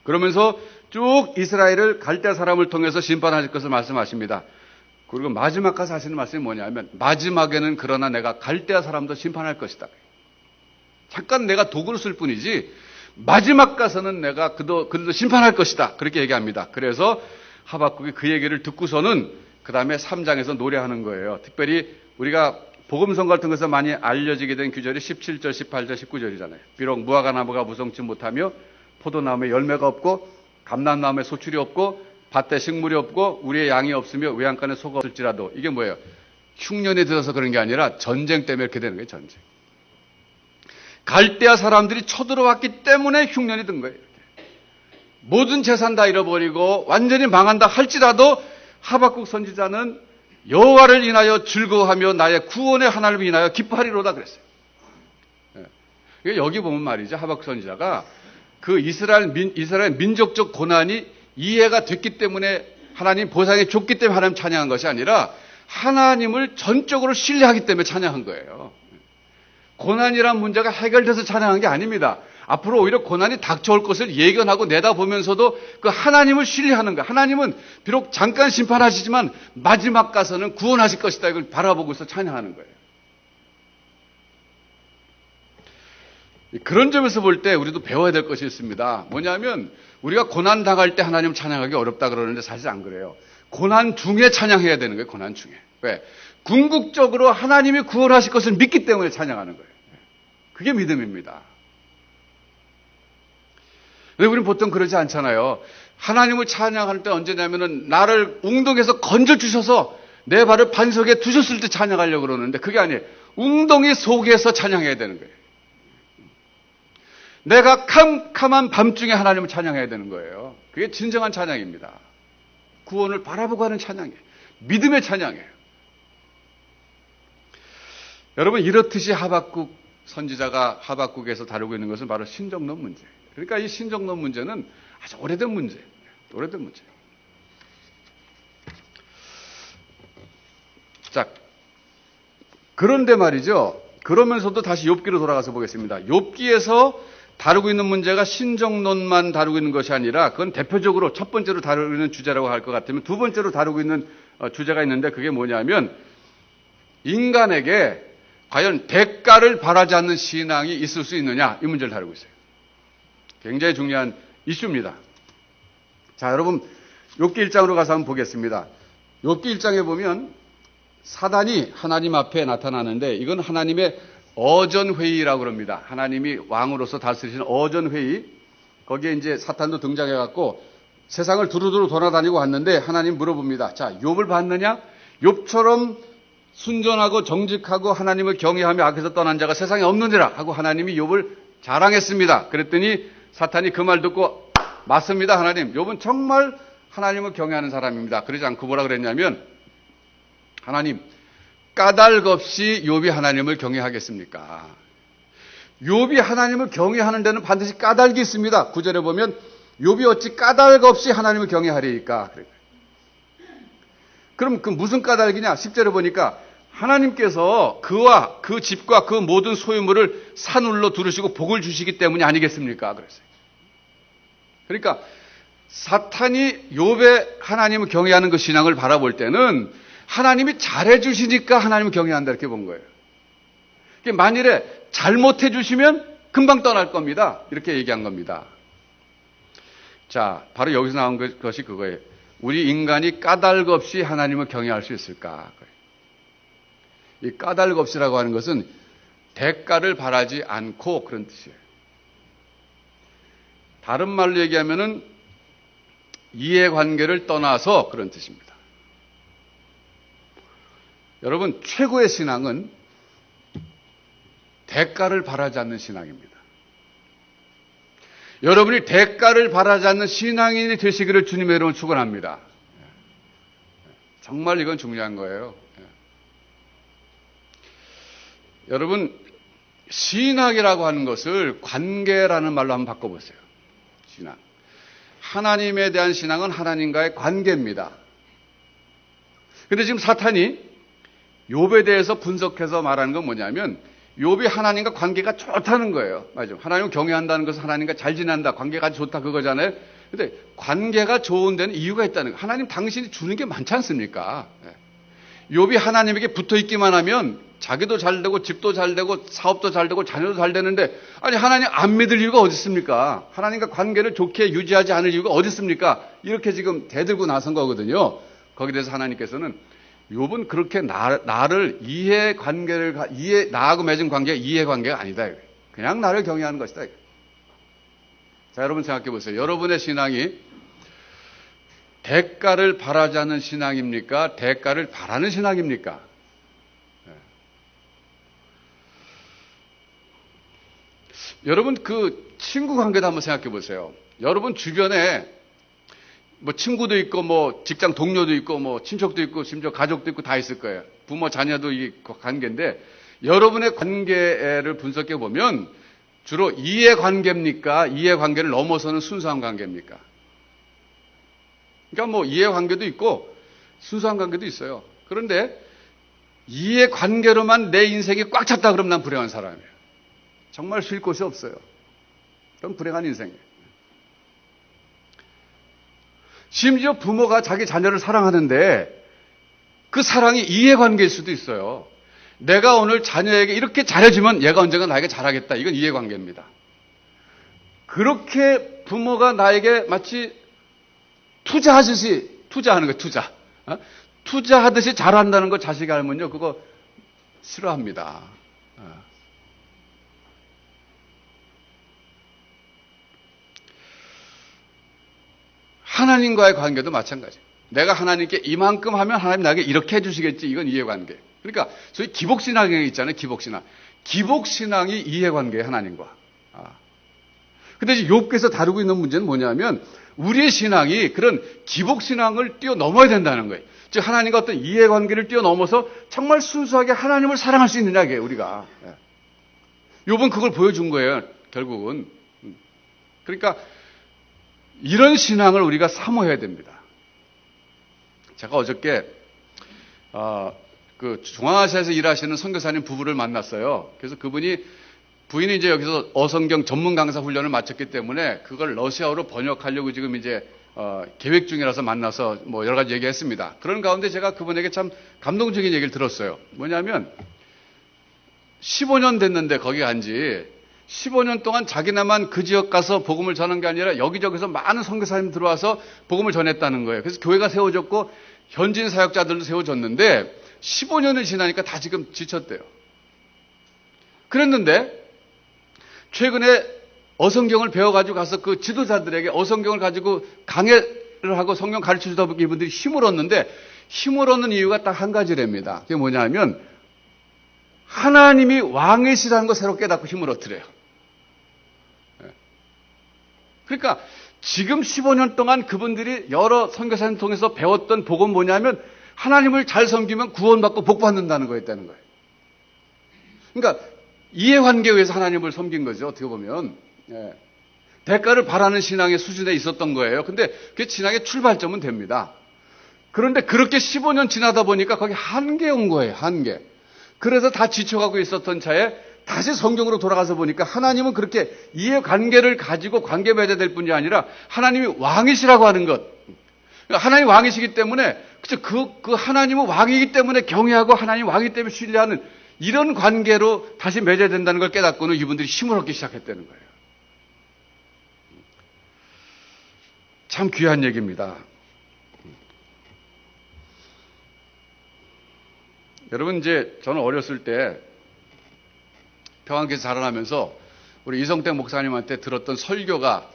그러면서 쭉 이스라엘을 갈대아 사람을 통해서 심판하실 것을 말씀하십니다. 그리고 마지막 가서 하시는 말씀이 뭐냐면 마지막에는 그러나 내가 갈대아 사람도 심판할 것이다. 잠깐 내가 도구를 쓸 뿐이지 마지막 가서는 내가 그들도 심판할 것이다. 그렇게 얘기합니다. 그래서 하박국이 그 얘기를 듣고서는 그 다음에 3장에서 노래하는 거예요. 특별히 우리가 복음성 같은 것에서 많이 알려지게 된 규절이 17절, 18절, 19절이잖아요. 비록 무화과 나무가 무성치 못하며 포도나무에 열매가 없고 감람나무에 소출이 없고 밭에 식물이 없고 우리의 양이 없으며 외양간에 소가 없을지라도 이게 뭐예요? 흉년이 들어서 그런 게 아니라 전쟁 때문에 이렇게 되는 거예요. 전쟁. 갈대아 사람들이 쳐들어왔기 때문에 흉년이 든 거예요. 이렇게. 모든 재산 다 잃어버리고 완전히 망한다 할지라도 하박국 선지자는 여호와를 인하여 즐거워하며 나의 구원의 하나님을 인하여 기뻐하리로다 그랬어요. 여기 보면 말이죠. 하박국 선지자가 그 이스라엘 민족적 고난이 이해가 됐기 때문에 하나님 보상해 줬기 때문에 하나님 찬양한 것이 아니라 하나님을 전적으로 신뢰하기 때문에 찬양한 거예요. 고난이란 문제가 해결돼서 찬양한 게 아닙니다. 앞으로 오히려 고난이 닥쳐올 것을 예견하고 내다보면서도 그 하나님을 신뢰하는 거예요. 하나님은 비록 잠깐 심판하시지만 마지막 가서는 구원하실 것이다. 이걸 바라보고서 찬양하는 거예요. 그런 점에서 볼 때 우리도 배워야 될 것이 있습니다. 뭐냐면 우리가 고난 당할 때 하나님 찬양하기 어렵다 그러는데 사실 안 그래요. 고난 중에 찬양해야 되는 거예요. 고난 중에. 왜? 궁극적으로 하나님이 구원하실 것을 믿기 때문에 찬양하는 거예요. 그게 믿음입니다. 근데 우리는 보통 그러지 않잖아요. 하나님을 찬양할 때 언제냐면은 나를 웅덩이에서 건져주셔서 내 발을 반석에 두셨을 때 찬양하려고 그러는데 그게 아니에요. 웅덩이 속에서 찬양해야 되는 거예요. 내가 캄캄한 밤중에 하나님을 찬양해야 되는 거예요. 그게 진정한 찬양입니다. 구원을 바라보고 하는 찬양이에요. 믿음의 찬양이에요. 여러분 이렇듯이 하박국 선지자가 하박국에서 다루고 있는 것은 바로 신정론 문제예요. 그러니까 이 신정론 문제는 아주 오래된 문제예요. 오래된 문제예요. 자, 그런데 말이죠. 그러면서도 다시 욥기로 돌아가서 보겠습니다. 욥기에서 다루고 있는 문제가 신정론만 다루고 있는 것이 아니라 그건 대표적으로 첫 번째로 다루고 있는 주제라고 할 것 같으면 두 번째로 다루고 있는 주제가 있는데 그게 뭐냐면 인간에게 과연 대가를 바라지 않는 신앙이 있을 수 있느냐 이 문제를 다루고 있어요. 굉장히 중요한 이슈입니다. 자, 여러분 욥기 1장으로 가서 한번 보겠습니다. 욥기 1장에 보면 사단이 하나님 앞에 나타나는데 이건 하나님의 어전회의라고 그럽니다. 하나님이 왕으로서 다스리시는 어전회의. 거기에 이제 사탄도 등장해갖고 세상을 두루두루 돌아다니고 왔는데 하나님 물어봅니다. 자, 욥을 봤느냐? 욥처럼 순전하고 정직하고 하나님을 경외하며 악에서 떠난 자가 세상에 없느니라 하고 하나님이 욥을 자랑했습니다. 그랬더니 사탄이 그 말 듣고 맞습니다. 하나님. 욥은 정말 하나님을 경외하는 사람입니다. 그러지 않고 뭐라 그랬냐면 하나님 까닭 없이 욥이 하나님을 경외하겠습니까? 욥이 하나님을 경외하는 데는 반드시 까닭이 있습니다. 9절에 보면 욥이 어찌 까닭 없이 하나님을 경외하리이까? 그럼 그 무슨 까닭이냐? 10절에 보니까 하나님께서 그와 그 집과 그 모든 소유물을 산울로 두르시고 복을 주시기 때문이 아니겠습니까? 그랬어요. 그러니까 사탄이 욥의 하나님을 경외하는 그 신앙을 바라볼 때는 하나님이 잘해 주시니까 하나님을 경외한다 이렇게 본 거예요. 만일에 잘못해 주시면 금방 떠날 겁니다. 이렇게 얘기한 겁니다. 자, 바로 여기서 나온 것이 그거예요. 우리 인간이 까닭 없이 하나님을 경외할 수 있을까? 이 까닭 없이라고 하는 것은 대가를 바라지 않고 그런 뜻이에요. 다른 말로 얘기하면은 이해관계를 떠나서 그런 뜻입니다. 여러분 최고의 신앙은 대가를 바라지 않는 신앙입니다. 여러분이 대가를 바라지 않는 신앙인이 되시기를 주님의 이름으로 축원합니다. 정말 이건 중요한 거예요. 여러분, 신학이라고 하는 것을 관계라는 말로 한번 바꿔보세요. 신앙. 하나님에 대한 신앙은 하나님과의 관계입니다. 그런데 지금 사탄이 욥에 대해서 분석해서 말하는 건 뭐냐면 욥이 하나님과 관계가 좋다는 거예요. 맞죠? 하나님을 경외한다는 것은 하나님과 잘 지낸다, 관계가 좋다 그거잖아요. 근데 관계가 좋은 데는 이유가 있다는 거예요. 하나님 당신이 주는 게 많지 않습니까? 욥이 하나님에게 붙어 있기만 하면 자기도 잘 되고 집도 잘 되고 사업도 잘 되고 자녀도 잘 되는데, 아니 하나님 안 믿을 이유가 어디 있습니까? 하나님과 관계를 좋게 유지하지 않을 이유가 어디 있습니까? 이렇게 지금 대들고 나선 거거든요. 거기에 대해서 하나님께서는 욥은 그렇게 나를 나하고 맺은 관계가 이해관계가 아니다. 그냥 나를 경외하는 것이다. 자, 여러분 생각해 보세요. 여러분의 신앙이 대가를 바라지 않는 신앙입니까? 대가를 바라는 신앙입니까? 여러분 그 친구 관계도 한번 생각해 보세요. 여러분 주변에 뭐 친구도 있고 뭐 직장 동료도 있고 뭐 친척도 있고 심지어 가족도 있고 다 있을 거예요. 부모 자녀도 이 관계인데 여러분의 관계를 분석해 보면 주로 이해관계입니까? 이해관계를 넘어서는 순수한 관계입니까? 그러니까 뭐 이해관계도 있고 순수한 관계도 있어요. 그런데 이해관계로만 내 인생이 꽉 찼다 그러면 난 불행한 사람이에요. 정말 쉴 곳이 없어요. 그럼 불행한 인생이에요. 심지어 부모가 자기 자녀를 사랑하는데 그 사랑이 이해관계일 수도 있어요. 내가 오늘 자녀에게 이렇게 잘해주면 얘가 언젠가 나에게 잘하겠다. 이건 이해관계입니다. 그렇게 부모가 나에게 마치 투자하는 거예요. 투자하듯이 잘한다는 거 자식이 알면요. 그거 싫어합니다. 하나님과의 관계도 마찬가지예요. 내가 하나님께 이만큼 하면 하나님 나에게 이렇게 해주시겠지. 이건 이해관계. 그러니까 소위 기복신앙이 있잖아요. 기복신앙. 기복신앙이 이해관계예요. 하나님과. 근데 이제 욥기에서 다루고 있는 문제는 뭐냐면 우리의 신앙이 그런 기복신앙을 뛰어넘어야 된다는 거예요. 즉 하나님과 어떤 이해관계를 뛰어넘어서 정말 순수하게 하나님을 사랑할 수 있느냐 이게 우리가. 욥은 그걸 보여준 거예요. 결국은. 그러니까 이런 신앙을 우리가 사모해야 됩니다. 제가 어저께 그 중앙아시아에서 일하시는 선교사님 부부를 만났어요. 그래서 그분이 부인이 이제 여기서 어성경 전문 강사 훈련을 마쳤기 때문에 그걸 러시아어로 번역하려고 지금 이제 계획 중이라서 만나서 뭐 여러 가지 얘기했습니다. 그런 가운데 제가 그분에게 참 감동적인 얘기를 들었어요. 뭐냐면 15년 됐는데 거기 간지 15년 동안 자기네만 그 지역 가서 복음을 전한 게 아니라 여기저기서 많은 선교사님 들어와서 복음을 전했다는 거예요. 그래서 교회가 세워졌고 현지인 사역자들도 세워졌는데 15년이 지나니까 다 지금 지쳤대요. 그랬는데 최근에 어성경을 배워가지고 가서 그 지도자들에게 어성경을 가지고 강해를 하고 성경 가르쳐주다 보니 이분들이 힘을 얻는데 힘을 얻는 이유가 딱 한 가지랍니다. 그게 뭐냐면 하나님이 왕이시라는 거 새로 깨닫고 힘을 얻더래요. 그러니까 지금 15년 동안 그분들이 여러 선교사님 통해서 배웠던 복은 뭐냐면 하나님을 잘 섬기면 구원받고 복받는다는 거였다는 거예요. 그러니까 이해관계에 의해서 하나님을 섬긴 거죠. 어떻게 보면. 대가를 바라는 신앙의 수준에 있었던 거예요. 근데 그게 신앙의 출발점은 됩니다. 그런데 그렇게 15년 지나다 보니까 거기 한계 온 거예요. 한계. 그래서 다 지쳐가고 있었던 차에 다시 성경으로 돌아가서 보니까 하나님은 그렇게 이해관계를 가지고 관계 맺어야 될 뿐이 아니라 하나님이 왕이시라고 하는 것. 하나님이 왕이시기 때문에 그 하나님은 왕이기 때문에 경외하고 하나님 왕이기 때문에 신뢰하는 이런 관계로 다시 맺어야 된다는 걸 깨닫고는 이분들이 힘을 얻기 시작했다는 거예요. 참 귀한 얘기입니다. 여러분 이제 저는 어렸을 때 평안교회에서 자라나면서 우리 이성택 목사님한테 들었던 설교가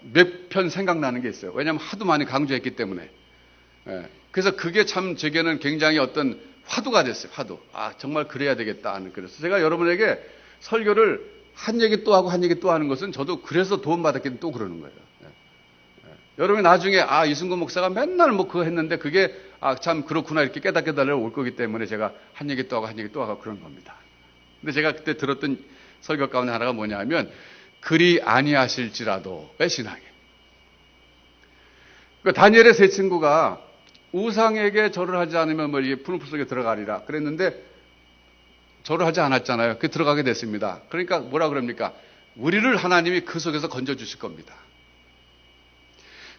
몇 편 생각나는 게 있어요. 왜냐하면 하도 많이 강조했기 때문에. 그래서 그게 참 제게는 굉장히 어떤 화두가 됐어요. 화두. 아, 정말 그래야 되겠다 하는. 그래서 제가 여러분에게 설교를 한 얘기 또 하고 한 얘기 또 하는 것은 저도 그래서 도움받았기 또 그러는 거예요. 여러분이 나중에 이순근 목사가 맨날 뭐 그거 했는데 그게 참 그렇구나 이렇게 깨닫게 달라고 올 거기 때문에 제가 한 얘기 또 하고 한 얘기 또 하고 그런 겁니다. 근데 제가 그때 들었던 설교 가운데 하나가 뭐냐 하면 그리 아니하실지라도의 신앙이에요. 그러니까 다니엘의 세 친구가 우상에게 절을 하지 않으면 뭐 푸른 풀 속에 들어가리라 그랬는데 절을 하지 않았잖아요. 그 들어가게 됐습니다. 그러니까 뭐라 그럽니까? 우리를 하나님이 그 속에서 건져주실 겁니다.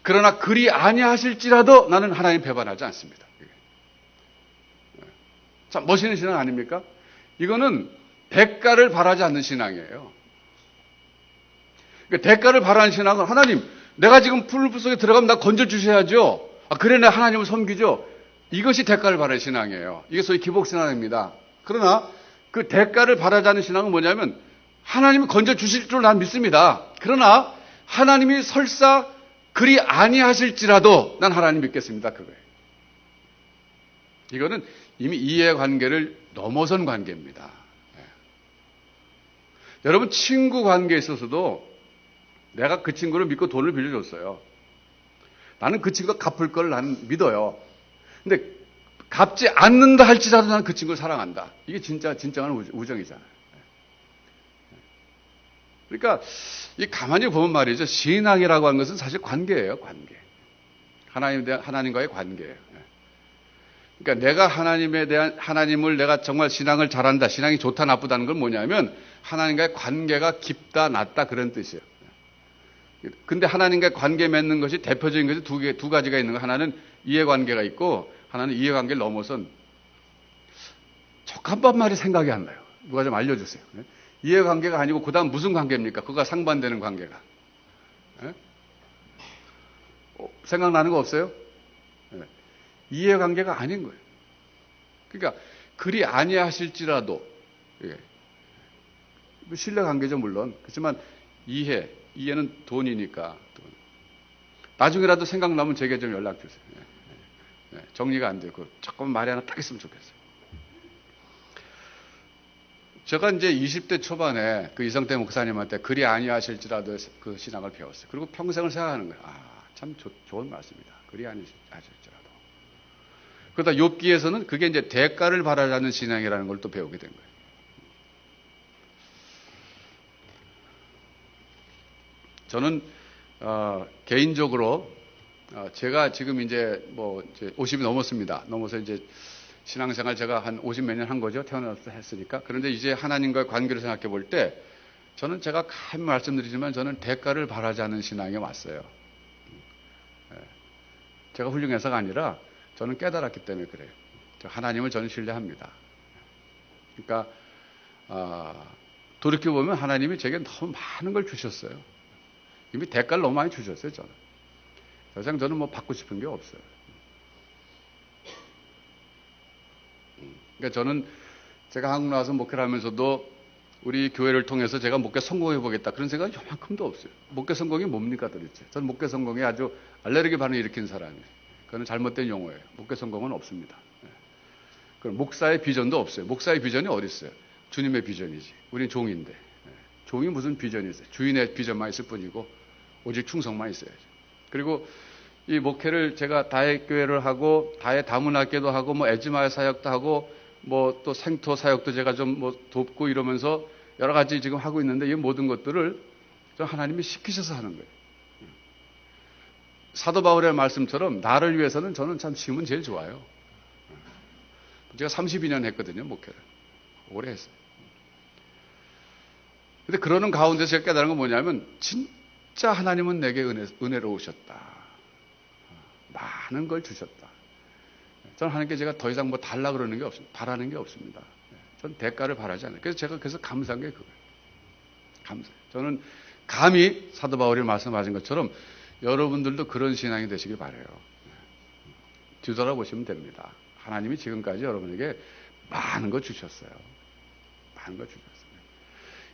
그러나 그리 아니하실지라도 나는 하나님 배반하지 않습니다. 참 멋있는 신앙 아닙니까? 이거는 대가를 바라지 않는 신앙이에요. 그러니까 대가를 바라는 신앙은 하나님 내가 지금 풀 속에 들어가면 나 건져주셔야죠. 그래 내가 하나님을 섬기죠. 이것이 대가를 바라는 신앙이에요. 이게 소위 기복신앙입니다. 그러나 그 대가를 바라지 않는 신앙은 뭐냐면 하나님이 건져주실 줄 난 믿습니다. 그러나 하나님이 설사 그리 아니하실지라도 난 하나님 믿겠습니다. 그거예요. 이거는 이미 이해관계를 넘어선 관계입니다. 여러분 친구 관계에 있어서도 내가 그 친구를 믿고 돈을 빌려줬어요. 나는 그 친구가 갚을 걸 나는 믿어요. 근데 갚지 않는다 할지라도 나는 그 친구를 사랑한다. 이게 진정한 우정이잖아요. 그러니까 이 가만히 보면 말이죠. 신앙이라고 하는 것은 사실 관계예요. 관계. 하나님과의 관계예요. 그러니까 내가 하나님을 내가 정말 신앙을 잘한다, 신앙이 좋다, 나쁘다는 건 뭐냐면 하나님과의 관계가 깊다, 낮다 그런 뜻이에요. 근데 하나님과의 관계 맺는 것이 대표적인 것이 두 가지가 있는 거. 하나는 이해관계가 있고 하나는 이해관계를 넘어선 적합한 말이 생각이 안 나요. 누가 좀 알려주세요. 이해관계가 아니고 그 다음 무슨 관계입니까? 그거가 상반되는 관계가. 생각나는 거 없어요? 이해관계가 아닌 거예요. 그러니까 그리 아니하실지라도 신뢰관계죠 물론. 그렇지만 이해는 돈이니까 나중에라도 생각나면 제게 좀 연락 주세요. 정리가 안 되고 조금 말이 하나 딱 있으면 좋겠어요. 제가 이제 20대 초반에 그 이성태 목사님한테 그리 아니하실지라도 그 신앙을 배웠어요. 그리고 평생을 생각하는 거예요. 참 좋은 말씀이다. 그리 아니하실지라도. 그러다 욥기에서는 그게 이제 대가를 바라지 않는 신앙이라는 걸 또 배우게 된 거예요. 저는 개인적으로 제가 지금 이제 50이 넘었습니다. 넘어서 이제 신앙생활 제가 한 50 몇 년 한 거죠. 태어나서 했으니까. 그런데 이제 하나님과의 관계를 생각해 볼 때 저는 제가 감히 말씀드리지만 저는 대가를 바라지 않는 신앙에 왔어요. 제가 훌륭해서가 아니라 저는 깨달았기 때문에 그래요. 하나님을 저는 신뢰합니다. 그러니까 돌이켜보면 하나님이 제게 너무 많은 걸 주셨어요. 이미 대가를 너무 많이 주셨어요. 저는. 더 이상 저는 받고 싶은 게 없어요. 그러니까 저는 제가 한국 나와서 목회를 하면서도 우리 교회를 통해서 제가 목회 성공해 보겠다 그런 생각이 요만큼도 없어요. 목회 성공이 뭡니까 도대체? 저는 목회 성공에 아주 알레르기 반응을 일으킨 사람이에요. 그건 잘못된 용어예요. 목회 성공은 없습니다. 그럼 목사의 비전도 없어요. 목사의 비전이 어디 있어요? 주님의 비전이지. 우린 종인데. 종이 무슨 비전이 있어요? 주인의 비전만 있을 뿐이고 오직 충성만 있어야죠. 그리고 이 목회를 제가 다해교회를 하고 다해 다문학교도 하고 에즈마의 사역도 하고 또 생토 사역도 제가 좀 돕고 이러면서 여러 가지 지금 하고 있는데 이 모든 것들을 하나님이 시키셔서 하는 거예요. 사도 바울의 말씀처럼 나를 위해서는 저는 참 지금은 제일 좋아요. 제가 32년 했거든요, 목회를. 오래 했어요. 근데 그러는 가운데서 제가 깨달은 건 뭐냐면 진짜 하나님은 내게 은혜로우셨다. 많은 걸 주셨다. 저는 하나님께 제가 더 이상 달라 그러는 게 없습니다. 바라는 게 없습니다. 전 대가를 바라지 않아요. 그래서 제가 감사한 게 그거예요. 감사해요. 저는 감히 사도 바울이 말씀하신 것처럼 여러분들도 그런 신앙이 되시길 바라요. 뒤돌아보시면 됩니다. 하나님이 지금까지 여러분에게 많은 거 주셨어요. 많은 거 주셨어요.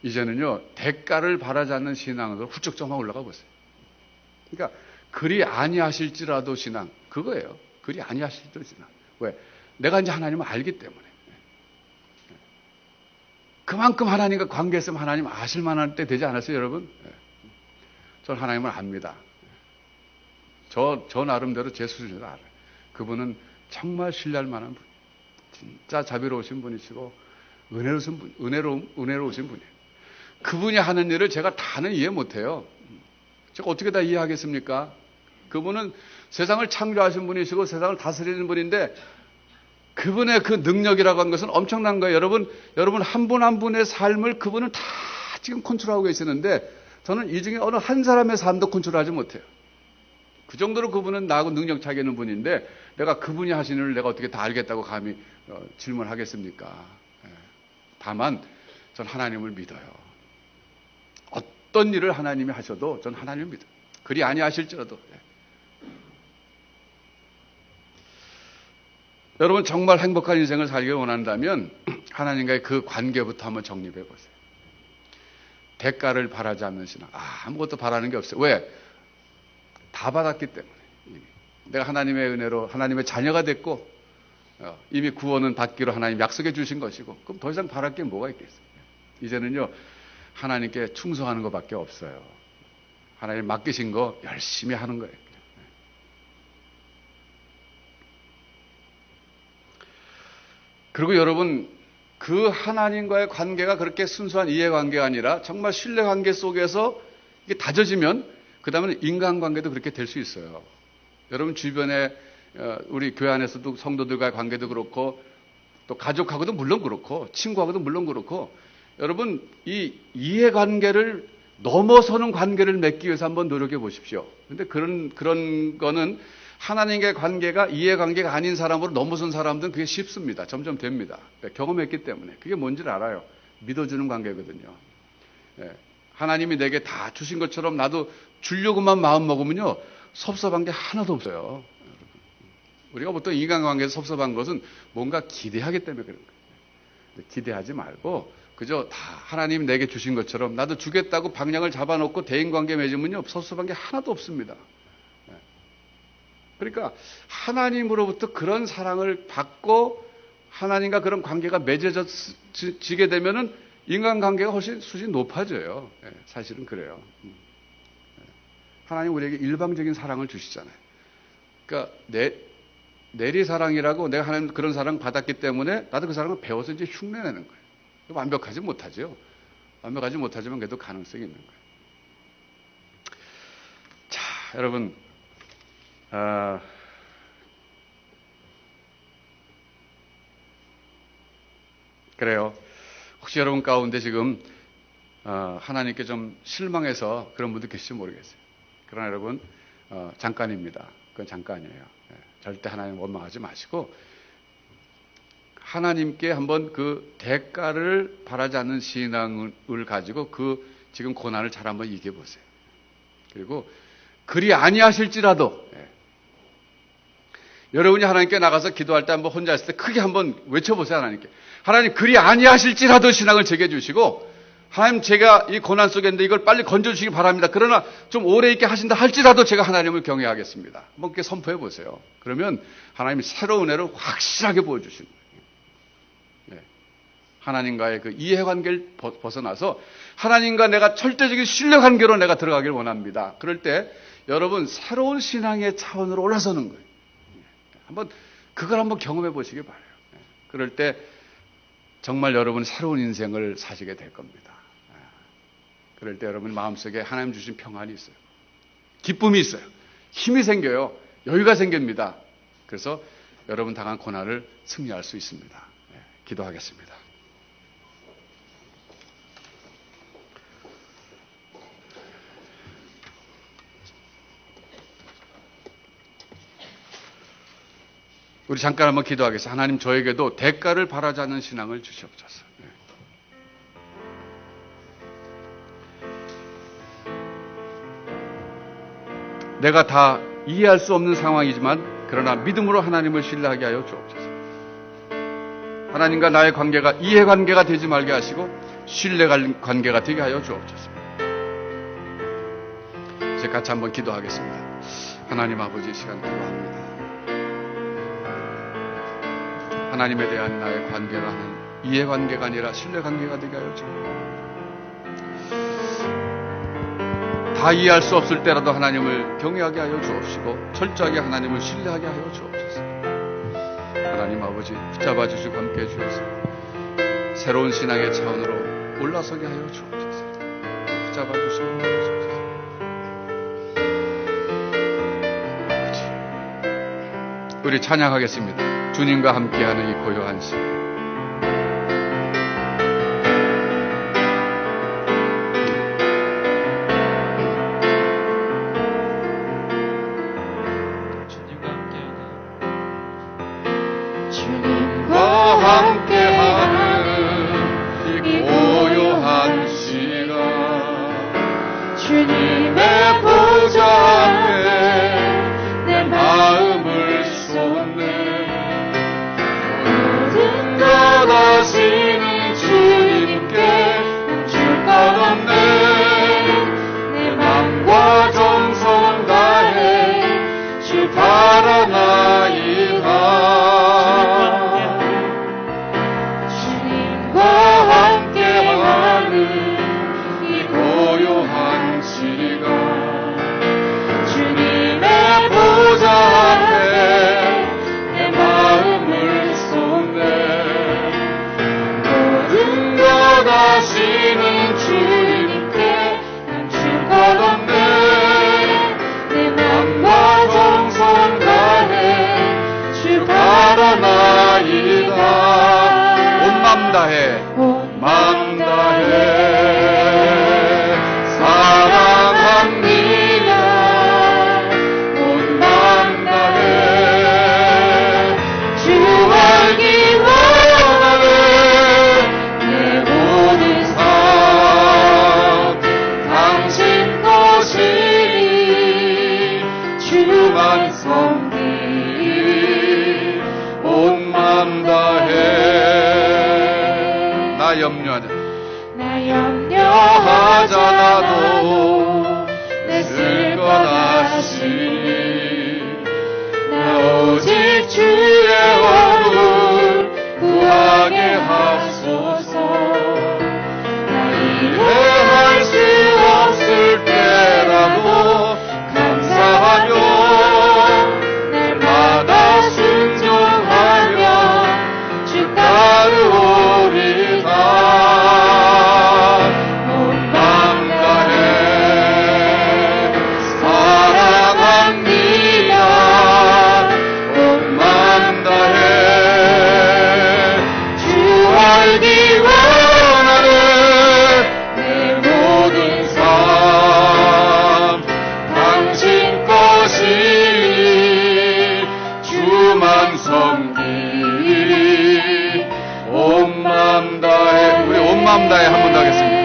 이제는요, 대가를 바라지 않는 신앙으로 훌쩍 좀 올라가 보세요. 그러니까 그리 아니하실지라도 신앙, 그거예요. 그리 아니하실지라도 신앙. 왜? 내가 이제 하나님을 알기 때문에. 그만큼 하나님과 관계했으면 하나님 아실 만한 때 되지 않았어요, 여러분? 저는 하나님을 압니다. 저 나름대로 제 수준으로 알아요. 그분은 정말 신뢰할 만한 분. 진짜 자비로우신 분이시고, 은혜로우신 분이에요. 그분이 하는 일을 제가 다는 이해 못해요. 제가 어떻게 다 이해하겠습니까? 그분은 세상을 창조하신 분이시고 세상을 다스리는 분인데 그분의 그 능력이라고 하는 것은 엄청난 거예요. 여러분 한 분 한 분의 삶을 그분은 다 지금 컨트롤하고 계시는데 저는 이 중에 어느 한 사람의 삶도 컨트롤하지 못해요. 그 정도로 그분은 나하고 능력차게 있는 분인데 내가 그분이 하시는 일을 내가 어떻게 다 알겠다고 감히 질문하겠습니까? 다만 전 하나님을 믿어요. 어떤 일을 하나님이 하셔도 전 하나님을 믿어요. 그리 아니하실지라도. 여러분 정말 행복한 인생을 살기를 원한다면 하나님과의 그 관계부터 한번 정립해 보세요. 대가를 바라지 않는 신앙. 아무것도 바라는 게 없어요. 왜? 다 받았기 때문에. 내가 하나님의 은혜로 하나님의 자녀가 됐고 이미 구원은 받기로 하나님 약속해 주신 것이고 그럼 더 이상 바랄 게 뭐가 있겠어요. 이제는요 하나님께 충성하는 것밖에 없어요. 하나님 맡기신 거 열심히 하는 거예요. 그리고 여러분 그 하나님과의 관계가 그렇게 순수한 이해관계가 아니라 정말 신뢰관계 속에서 이게 다져지면 그 다음에 인간관계도 그렇게 될 수 있어요. 여러분 주변에 우리 교회 안에서도 성도들과의 관계도 그렇고 또 가족하고도 물론 그렇고 친구하고도 물론 그렇고 여러분 이 이해관계를 넘어서는 관계를 맺기 위해서 한번 노력해 보십시오. 그런데 그런 거는 하나님과의 관계가 이해관계가 아닌 사람으로 넘어선 사람들은 그게 쉽습니다. 점점 됩니다. 경험했기 때문에. 그게 뭔지를 알아요. 믿어주는 관계거든요. 하나님이 내게 다 주신 것처럼 나도 주려고만 마음 먹으면요. 섭섭한 게 하나도 없어요. 우리가 보통 인간관계에서 섭섭한 것은 뭔가 기대하기 때문에 그런 거예요. 기대하지 말고 그저 다 하나님이 내게 주신 것처럼 나도 주겠다고 방향을 잡아놓고 대인관계 맺으면요. 섭섭한 게 하나도 없습니다. 그러니까 하나님으로부터 그런 사랑을 받고 하나님과 그런 관계가 맺어지게 되면은 인간관계가 훨씬 수준이 높아져요. 사실은 그래요. 하나님 우리에게 일방적인 사랑을 주시잖아요. 그러니까 내리사랑이라고 내가 하나님 그런 사랑 받았기 때문에 나도 그 사랑을 배워서 이제 흉내내는 거예요. 완벽하지 못하죠. 완벽하지 못하지만 그래도 가능성이 있는 거예요. 자, 여러분. 그래요. 혹시 여러분 가운데 지금 하나님께 좀 실망해서 그런 분도 계실지 모르겠어요. 그러나 여러분 잠깐입니다. 그건 잠깐이에요. 절대 하나님 원망하지 마시고 하나님께 한번 그 대가를 바라지 않는 신앙을 가지고 그 지금 고난을 잘 한번 이겨보세요. 그리고 그리 아니하실지라도 여러분이 하나님께 나가서 기도할 때 한번 혼자 있을 때 크게 한번 외쳐보세요. 하나님께. 하나님 그리 아니하실지라도 신앙을 제게주시고 하나님 제가 이 고난 속에 있는데 이걸 빨리 건져주시기 바랍니다. 그러나 좀 오래 있게 하신다 할지라도 제가 하나님을 경외하겠습니다. 한번 그렇게 선포해 보세요. 그러면 하나님이 새로운 은혜를 확실하게 보여주시는 거예요. 하나님과의 그 이해관계를 벗어나서 하나님과 내가 절대적인 신뢰관계로 내가 들어가길 원합니다. 그럴 때 여러분 새로운 신앙의 차원으로 올라서는 거예요. 그걸 한번 경험해 보시기 바라요. 그럴 때 정말 여러분 새로운 인생을 사시게 될 겁니다. 그럴 때 여러분 마음속에 하나님 주신 평안이 있어요. 기쁨이 있어요. 힘이 생겨요. 여유가 생깁니다. 그래서 여러분 당한 고난을 승리할 수 있습니다. 기도하겠습니다. 우리 잠깐 한번 기도하겠습니다. 하나님 저에게도 대가를 바라지 않는 신앙을 주시옵소서. 내가 다 이해할 수 없는 상황이지만 그러나 믿음으로 하나님을 신뢰하게 하여 주옵소서. 하나님과 나의 관계가 이해관계가 되지 말게 하시고 신뢰관계가 되게 하여 주옵소서. 이제 같이 한번 기도하겠습니다. 하나님 아버지 시간 기도합니다. 하나님에 대한 나의 관계가 이해관계가 아니라 신뢰관계가 되게 하여 주옵소서. 다 이해할 수 없을 때라도 하나님을 경외하게 하여 주옵시고 철저하게 하나님을 신뢰하게 하여 주옵소서. 하나님 아버지 붙잡아 주시고 함께해 주셔서 새로운 신앙의 차원으로 올라서게 하여 주옵소서. 붙잡아 주시고 함께해 주옵소서. 우리 찬양하겠습니다. 주님과 함께하는 이 고요한 시간. 염려하잖아도 내 쓸 것 아시니 나 오직 주의 얼굴 구하게 하소서. 나 이해할 수 없을 때라도 감사하며 날마다 순종하며 주 따르오리다. 마음 다해 한 번 더 하겠습니다.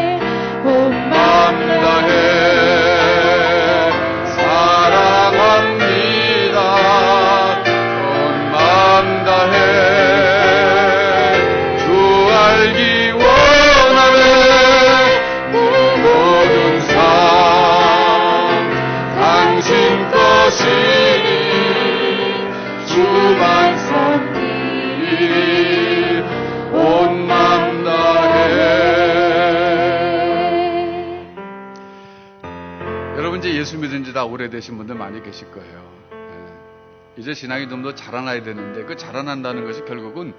온 마음 다해 사랑합니다. 온 마음 다해 주 알기 원하네. 내 모든 삶 당신 것이니 주만 섬기 온 마음 다해. 여러분 이제 예수 믿은 지 다 오래되신 분들 많이 계실 거예요. 이제 신앙이 좀 더 자라나야 되는데 그 자라난다는 것이 결국은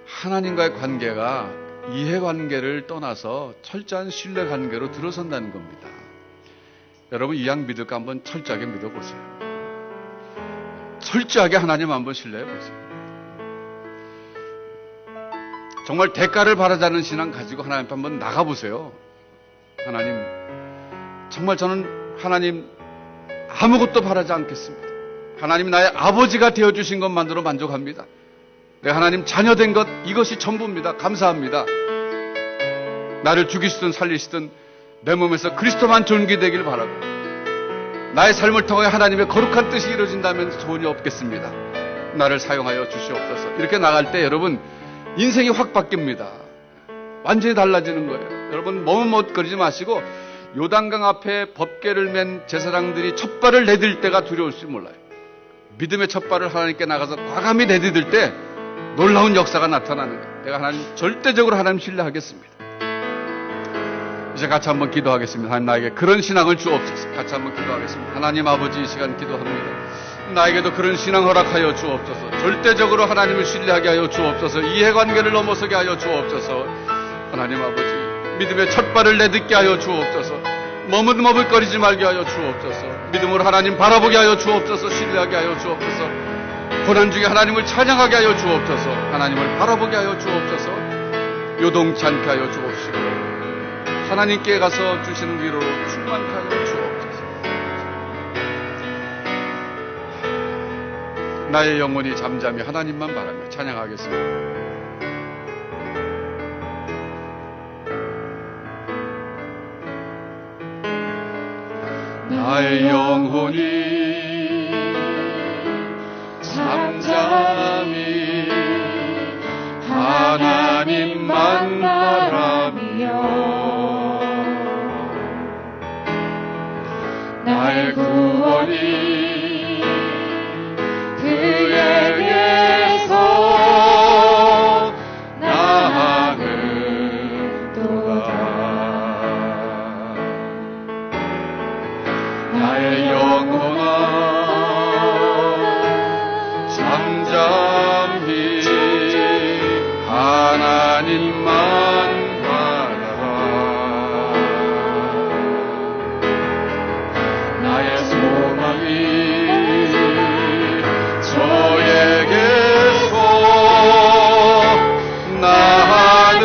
하나님과의 관계가 이해관계를 떠나서 철저한 신뢰관계로 들어선다는 겁니다. 여러분 이왕 믿을까 한번 철저하게 믿어보세요. 철저하게 하나님 한번 신뢰해보세요. 정말 대가를 바라지 않는 신앙 가지고 하나님 앞에 한번 나가보세요. 하나님, 정말 저는 하나님 아무것도 바라지 않겠습니다. 하나님 나의 아버지가 되어주신 것만으로 만족합니다. 내가 하나님 자녀된 것 이것이 전부입니다. 감사합니다. 나를 죽이시든 살리시든 내 몸에서 그리스도만 존귀되길 바라고 나의 삶을 통해 하나님의 거룩한 뜻이 이루어진다면 소원이 없겠습니다. 나를 사용하여 주시옵소서. 이렇게 나갈 때 여러분 인생이 확 바뀝니다. 완전히 달라지는 거예요. 여러분 머뭇거리지 마시고 요단강 앞에 법궤를 맨 제사장들이 첫 발을 내딜 때가 두려울지 몰라요. 믿음의 첫 발을 하나님께 나가서 과감히 내디딜 때 놀라운 역사가 나타나는 거예요. 내가 절대적으로 하나님 신뢰하겠습니다. 이제 같이 한번 기도하겠습니다. 하나님 나에게 그런 신앙을 주옵소서. 같이 한번 기도하겠습니다. 하나님 아버지, 이 시간 기도합니다. 나에게도 그런 신앙 허락하여 주옵소서. 절대적으로 하나님을 신뢰하게 하여 주옵소서. 이해관계를 넘어서게 하여 주옵소서. 하나님 아버지, 믿음의 첫 발을 내딛게 하여 주옵소서. 머뭇머뭇거리지 말게 하여 주옵소서. 믿음으로 하나님 바라보게 하여 주옵소서. 신뢰하게 하여 주옵소서. 고난 중에 하나님을 찬양하게 하여 주옵소서. 하나님을 바라보게 하여 주옵소서. 요동치 않게 하여 주옵시고 하나님께 가서 주시는 위로로 충만케 하여 주옵소서. 나의 영혼이 잠잠히 하나님만 바라며 찬양하겠습니다. 나의 영혼이 잠잠히 하나님만 바라며 나의 구원이 그에게서 나는도다. 나의 영혼아 잠잠히 하나님만 바라라. 나의 소망이 저에게서 나는도다.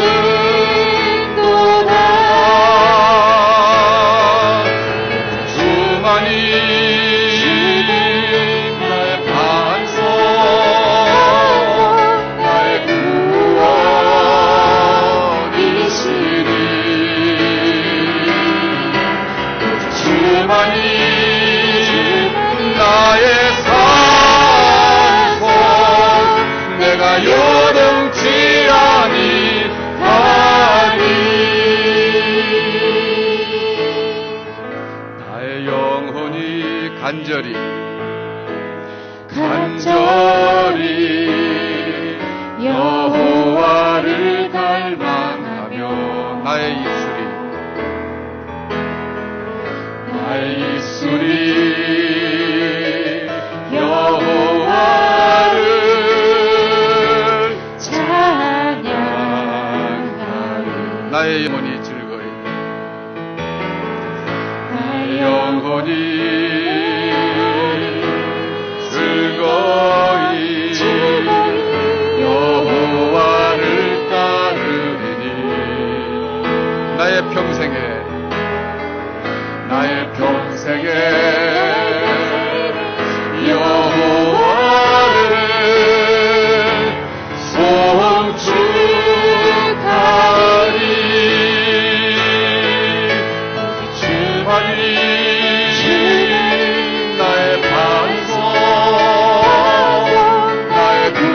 주만이 나의 반석, 나의 구원이시니. 주만이 나의 산성, 내가 요동치 아니하니. 나의 영혼이 간절히 여호와를 갈망하며 나의 입술이 여호와를 찬양하리. 나의 영혼이 즐거이 나의 영혼이 즐거이 여호와를 따르리니. 나의 평생에 여호와를 송축하리. 주만이 나의 반석, 나의 구원이시니.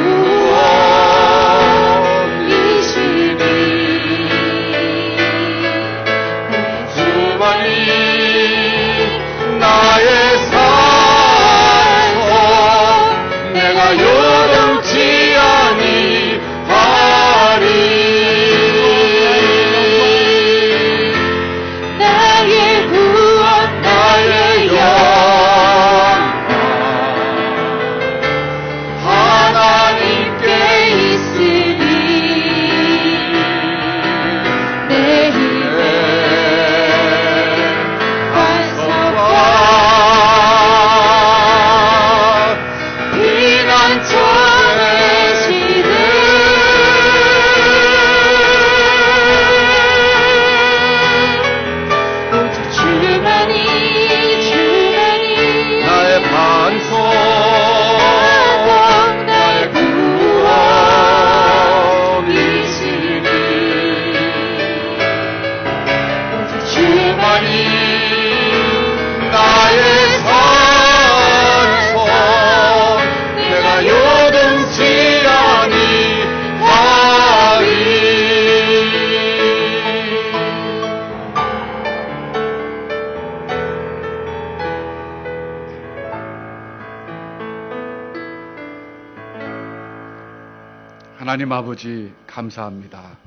하나님 아버지 감사합니다.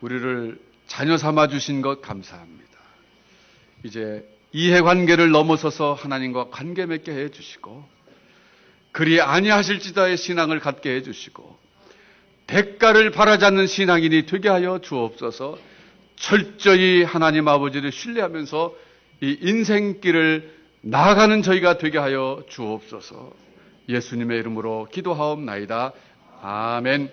우리를 자녀 삼아 주신 것 감사합니다. 이제 이해관계를 넘어서서 하나님과 관계 맺게 해주시고 그리 아니하실지다의 신앙을 갖게 해주시고 대가를 바라지 않는 신앙인이 되게 하여 주옵소서. 철저히 하나님 아버지를 신뢰하면서 이 인생길을 나아가는 저희가 되게 하여 주옵소서. 예수님의 이름으로 기도하옵나이다. 아멘.